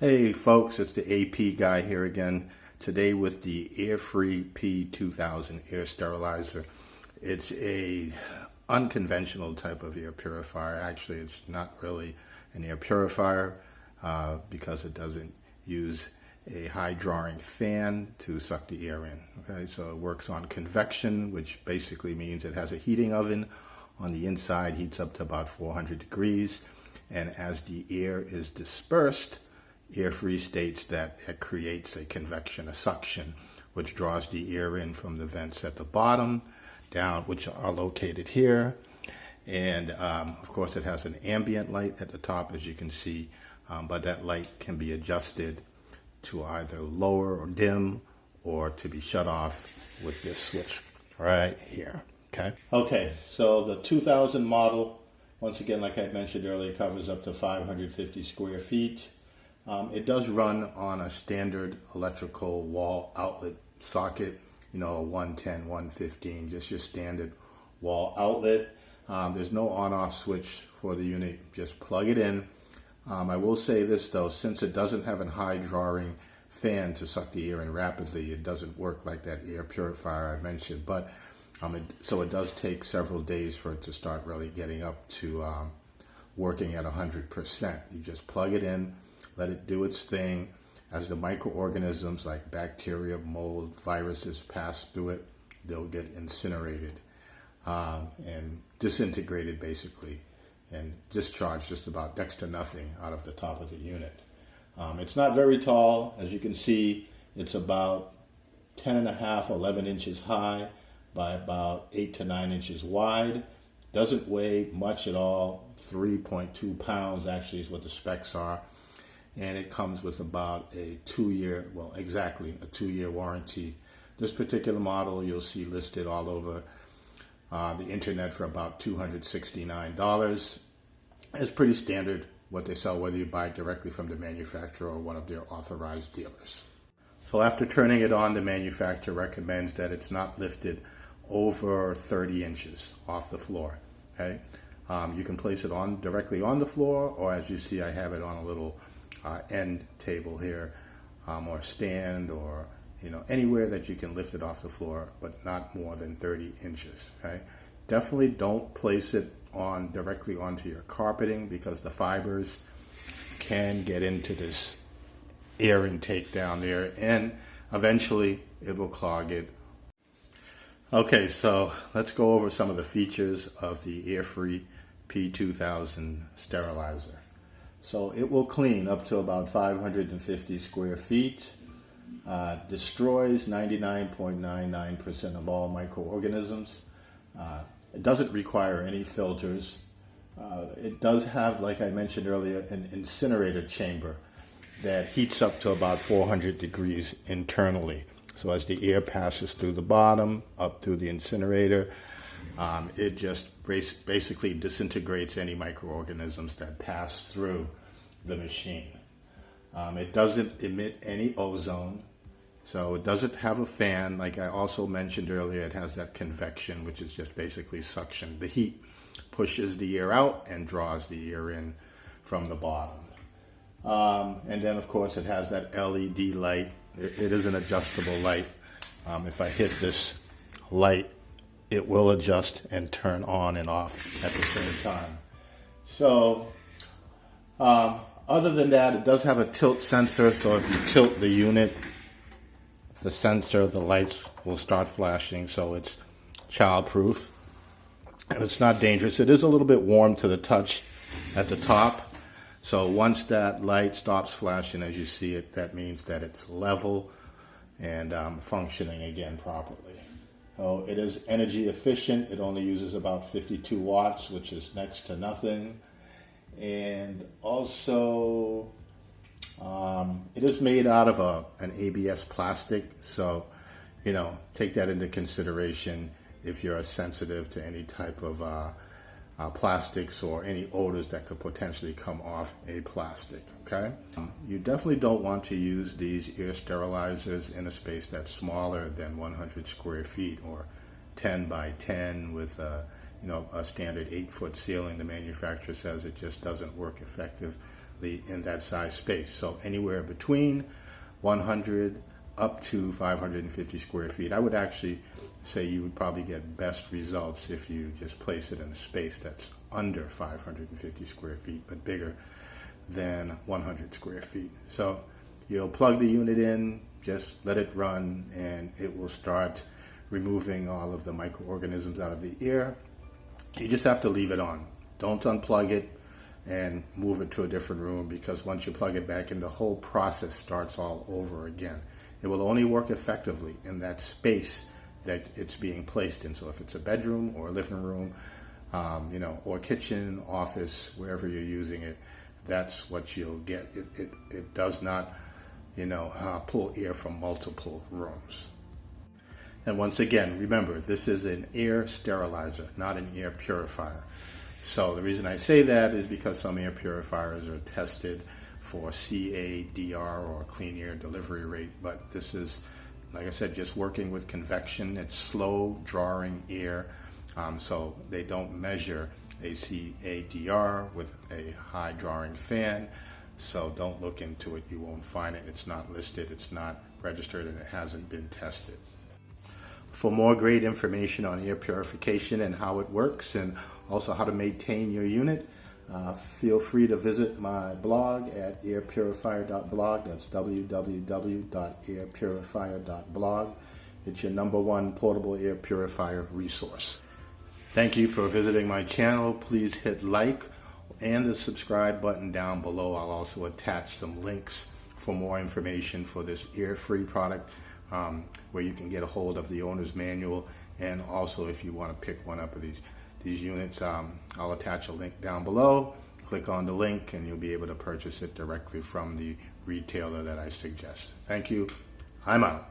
Hey folks, it's the AP guy here again, today with the Airfree P2000 air sterilizer. It's a unconventional type of air purifier. Actually, it's not really an air purifier because it doesn't use a high drawing fan to suck the air in. Okay, so it works on convection, which basically means it has a heating oven on the inside, heats up to about 400 degrees, and as the air is dispersed, Airfree states that it creates a convection, a suction, which draws the air in from the vents at the bottom down, which are located here. And of course, it has an ambient light at the top, as you can see, but that light can be adjusted to either lower or dim or to be shut off with this switch right here. Okay, so the 2000 model, once again, like I mentioned earlier, covers up to 550 square feet. It does run on a standard electrical wall outlet socket, you know, a 110, 115, just your standard wall outlet. There's no on-off switch for the unit, just plug it in. I will say this though, since it doesn't have a high drawing fan to suck the air in rapidly, it doesn't work like that air purifier I mentioned, but so it does take several days for it to start really getting up to working at 100%. You just plug it in, let it do its thing. As the microorganisms like bacteria, mold, viruses pass through it, they'll get incinerated and disintegrated basically, and discharged just about next to nothing out of the top of the unit. It's not very tall. As you can see, it's about 10.5, 11 inches high by about 8 to 9 inches wide. Doesn't weigh much at all. 3.2 pounds actually is what the specs are. And it comes with about a 2-year, well, exactly a 2-year warranty. This particular model you'll see listed all over the internet for about $269. It's pretty standard what they sell, whether you buy it directly from the manufacturer or one of their authorized dealers. So after turning it on, the manufacturer recommends that it's not lifted over 30 inches off the floor. Okay, you can place it on directly on the floor, or as you see, I have it on a little end table here, or stand, or anywhere that you can lift it off the floor, but not more than 30 inches. Okay, definitely don't place it on directly onto your carpeting because the fibers can get into this air intake down there, and eventually it will clog it. Okay, so let's go over some of the features of the Airfree P2000 sterilizer. So it will clean up to about 550 square feet, destroys 99.99% of all microorganisms. It doesn't require any filters. It does have, like I mentioned earlier, an incinerator chamber that heats up to about 400 degrees internally. So as the air passes through the bottom, up through the incinerator, it just basically disintegrates any microorganisms that pass through the machine. It doesn't emit any ozone, so it doesn't have a fan. Like I also mentioned earlier, it has that convection, which is just basically suction. The heat pushes the air out and draws the air in from the bottom. And then of course it has that LED light. It is an adjustable light. If I hit this light, it will adjust and turn on and off at the same time. So other than that, it does have a tilt sensor, so if you tilt the unit, the sensor, the lights will start flashing, so it's child-proof. And it's not dangerous. It is a little bit warm to the touch at the top. So once that light stops flashing, as you see it, that means that it's level and functioning again properly. So it is energy efficient. It only uses about 52 watts, which is next to nothing. And also, it is made out of an ABS plastic. So, take that into consideration if you're sensitive to any type of plastics or any odors that could potentially come off a plastic. Okay, you definitely don't want to use these air sterilizers in a space that's smaller than 100 square feet or 10 by 10 with a standard 8-foot ceiling. The manufacturer says it just doesn't work approximately in that size space. So anywhere between 100 up to 550 square feet. I would actually say you would probably get best results if you just place it in a space that's under 550 square feet, but bigger than 100 square feet. So you'll plug the unit in, just let it run, and it will start removing all of the microorganisms out of the air. You just have to leave it on. Don't unplug it and move it to a different room, because once you plug it back in, the whole process starts all over again. It will only work effectively in that space that it's being placed in. So if it's a bedroom or a living room, or kitchen, office, wherever you're using it, that's what you'll get. It does not, pull air from multiple rooms. And once again, remember, this is an air sterilizer, not an air purifier. So the reason I say that is because some air purifiers are tested for CADR, or clean air delivery rate, but this is, like I said, just working with convection. It's slow drawing air, so they don't measure a CADR with a high drawing fan. So don't look into it. You won't find it. It's not listed, it's not registered, and it hasn't been tested. For more great information on air purification and how it works, and also how to maintain your unit, feel free to visit my blog at airpurifier.blog. That's www.airpurifier.blog. It's your #1 portable air purifier resource. Thank you for visiting my channel. Please hit like and the subscribe button down below. I'll also attach some links for more information for this Airfree product, where you can get a hold of the owner's manual, and also if you want to pick one up of these units, I'll attach a link down below. Click on the link and you'll be able to purchase it directly from the retailer that I suggest. Thank you. I'm out.